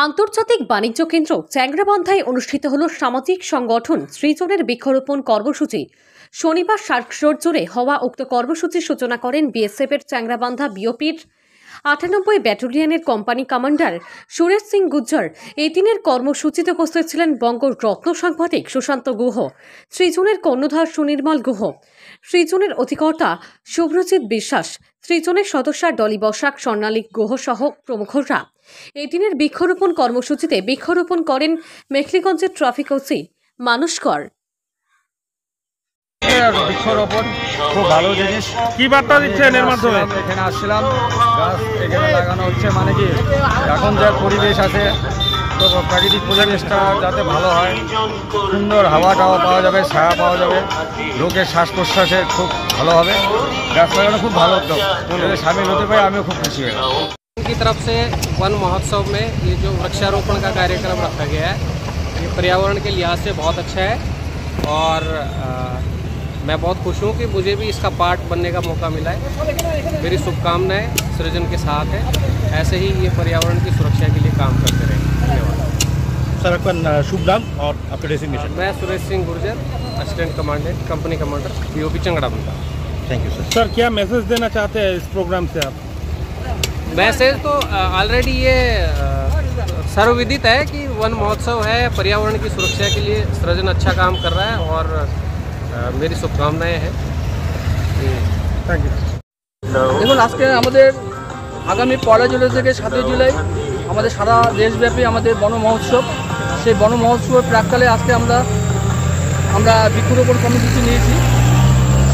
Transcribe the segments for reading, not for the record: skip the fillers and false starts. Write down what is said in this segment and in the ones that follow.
আন্তর্জাতিক বাণিজ্য কেন্দ্র চ্যাংড়াবান্ধায় অনুষ্ঠিত হল সামাজিক সংগঠন সৃজনের বৃক্ষরোপণ কর্মসূচি। শনিবার সার্কশোর জুড়ে হওয়া উক্ত কর্মসূচির সূচনা করেন বিএসএফের চ্যাংড়াবান্ধা বিওপির 98 ব্যাটালিয়নের কোম্পানি কমান্ডার সুরেশ সিং গুজ্জার। এই দিনের কর্মসূচিতে উপস্থিত ছিলেন বঙ্গ রত্ন সাংবাদিক সুশান্ত গুহ, সৃজনের কর্ণধার সুনির্মল গুহ, সৃজনের অধিকর্তা শুভ্রজিৎ বিশ্বাস, সৃজনের সদস্যা ডলি বসাক, স্বর্ণালী গুহ সহ প্রমুখরা। এই দিনের বৃক্ষরোপণ কর্মসূচিতে বৃক্ষরোপণ করেন মেখলিগঞ্জের ট্রাফিক ওসি মানুষ কর। বৃক্ষরোপণ খুব ভালো জিনিস। কি বার্তা দিচ্ছেন এর মাধ্যমে? এখানে আসছিলাম, গাছ এখানে লাগানো হচ্ছে, মানে কি এখন যে পরিবেশ আছে তো প্রাকৃতিক পরিবেশটা যাতে ভালো হয়, সুন্দর হাওয়া টাওয়া পাওয়া যাবে, ছায়া পাওয়া যাবে, লোকের শ্বাস প্রশ্বাসে খুব ভালো হবে। গাছ লাগানো খুব ভালো উদ্যোগ, সামিল হতে পারে আমিও খুব খুশি হই। की तरफ से वन महोत्सव में ये जो वृक्षारोपण का कार्यक्रम रखा गया है, ये पर्यावरण के लिहाज से बहुत अच्छा है और मैं बहुत खुश हूँ कि मुझे भी इसका पार्ट बनने का मौका मिला है। मेरी शुभकामनाएं सृजन के साथ है, ऐसे ही ये पर्यावरण की सुरक्षा के लिए काम करते रहे। धन्यवाद सर। आपका शुभ नाम और आपका डेजिग्नेशन? मैं Suresh Singh Gurjar, assistant commandant, company commander, BOP Changrabandha. Thank you sir. Sir क्या मैसेज देना चाहते हैं इस प्रोग्राम से आप? मैसेज तो ऑलरेडी ये सर्वविदित है कि वन महोत्सव है, पर्यावरण की सुरक्षा के लिए सृजन अच्छा काम कर रहा है और मेरी शुभकामनाएं हैं। Thank you. দেখুন, আজকে আমাদের আগামী 1 জুলাই থেকে 7 জুলাই আমাদের সারা দেশব্যাপী আমাদের বন মহোৎসব। সেই বন মহোৎসবের প্রাক্কালে আজকে আমরা বৃক্ষরোপণ কর্মসূচি নিয়েছি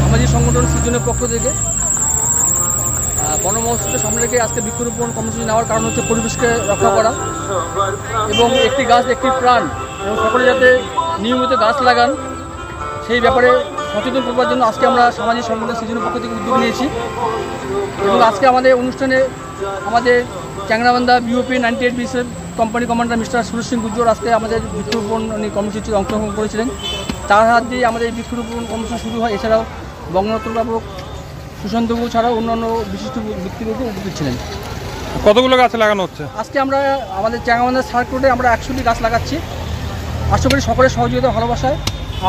সামাজিক সংগঠন সৃজনের পক্ষ থেকে। বন মহোৎসবকে সামনে রেখে আজকে বৃক্ষরোপণ কর্মসূচি নেওয়ার কারণ হচ্ছে পরিবেশকে রক্ষা করা এবং একটি গাছ একটি প্রাণ, এবং সকলে যাতে নিয়মিত গাছ লাগান সেই ব্যাপারে সচেতন করবার জন্য আজকে আমরা সামাজিক সংগঠন সৃজনের পক্ষ থেকে উদ্যোগ নিয়েছি। এবং আজকে আমাদের অনুষ্ঠানে আমাদের Changrabandha BOP 98 BSF company commander mister Suresh Singh Gujjar আজকে আমাদের বৃক্ষরোপণ কর্মসূচিতে অংশগ্রহণ করেছিলেন। তার হাত দিয়ে আমাদের এই বৃক্ষরোপণ কর্মসূচি শুরু হয়। এছাড়াও বঙ্গরত্ন প্রাপক সুশান্ত গুহ ছাড়াও অন্যান্য বিশিষ্ট ব্যক্তিবর্গ উপস্থিত ছিলেন। কতগুলো গাছ লাগানো হচ্ছে? আজকে আমরা আমাদের চ্যাংড়াবান্ধা সার্ক রোডে আমরা 100টি গাছ লাগাচ্ছি। আশা করি সকলের সহযোগিতা ভালোবাসায়।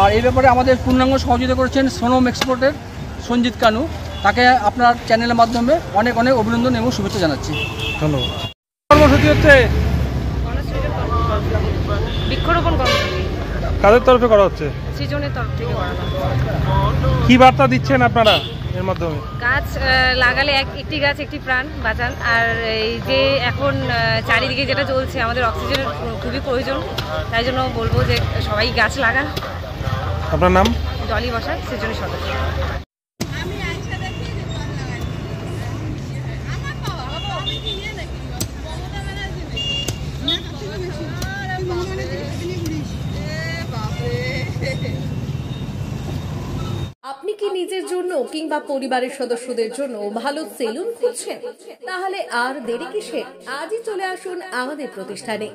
আর এই ব্যাপারে আমাদের পূর্ণাঙ্গ সহযোগিতা করেছেন সোনম এক্সপোর্টের সঞ্জিত কানু, তাকে আপনার চ্যানেলের মাধ্যমে অনেক অনেক অভিনন্দন এবং শুভেচ্ছা জানাচ্ছি। ধন্যবাদ। কর্মসূচি হচ্ছে বৃক্ষরোপণ কর্মসূচি কাদের তরফে করা হচ্ছে? সৃজনের তরফ থেকে করা হচ্ছে। কি বার্তা দিচ্ছেন আপনারা এর মাধ্যমে? গাছ লাগালে একটি গাছ একটি প্রাণ বাঁচান। আর এই যে এখন চারিদিকে যেটা চলছে, আমাদের অক্সিজেনের খুবই প্রয়োজন, তাই জন্য বলবো যে সবাই গাছ লাগান। আপনার নাম? ডলি বসাক, সৃজনের সদস্য। আপনি কি নিজের জন্য কিংবা পরিবারের সদস্যদের জন্য ভালো সেলুন খুঁজছেন? তাহলে আর দেরি কিসে? আজই চলে আসুন আমাদের প্রতিষ্ঠানে।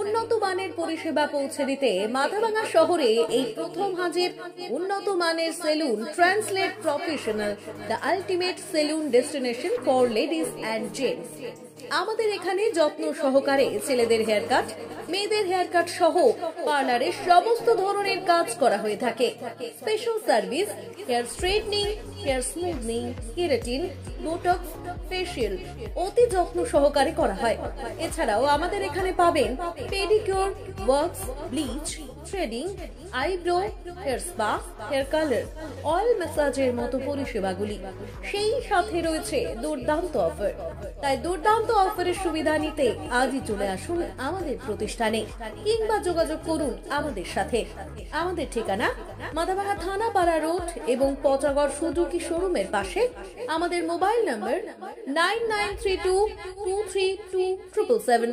উন্নত মানের পরিষেবা পৌঁছে দিতে মাথাভাঙা শহরে এই প্রথম হাজির উন্নত মানের salon translate professional, the ultimate salon destination for ladies and gents. আমাদের এখানে যত্ন সহকারে ছেলেদের হেয়ার কাট, মেয়েদের হেয়ার কাট সহ পার্লারের সমস্ত ধরনের কাজ করা হয়ে থাকে। Special service hair straightening, hair smoothing, keratin, botox, facial অতি যত্ন সহকারে করা হয়। এছাড়াও আমাদের এখানে পাবেন pedicure, wax, bleach, threading, eyebrow, hair spa, hair colour, oil ম্যাসাজের মতো পরিষেবাগুলি। সেই সাথে রয়েছে দুর্দান্ত অফার। তাই দুর্দান্ত অফারের সুবিধা নিতে আজই চলে আসুন আমাদের প্রতিষ্ঠানে কিংবা যোগাযোগ করুন আমাদের সাথে। আমাদের ঠিকানা মাথাভাঙা থানাপাড়া রোড এবং পচাগড় সুজুকি শোরুমের পাশে। আমাদের মোবাইল নম্বর 9932232777।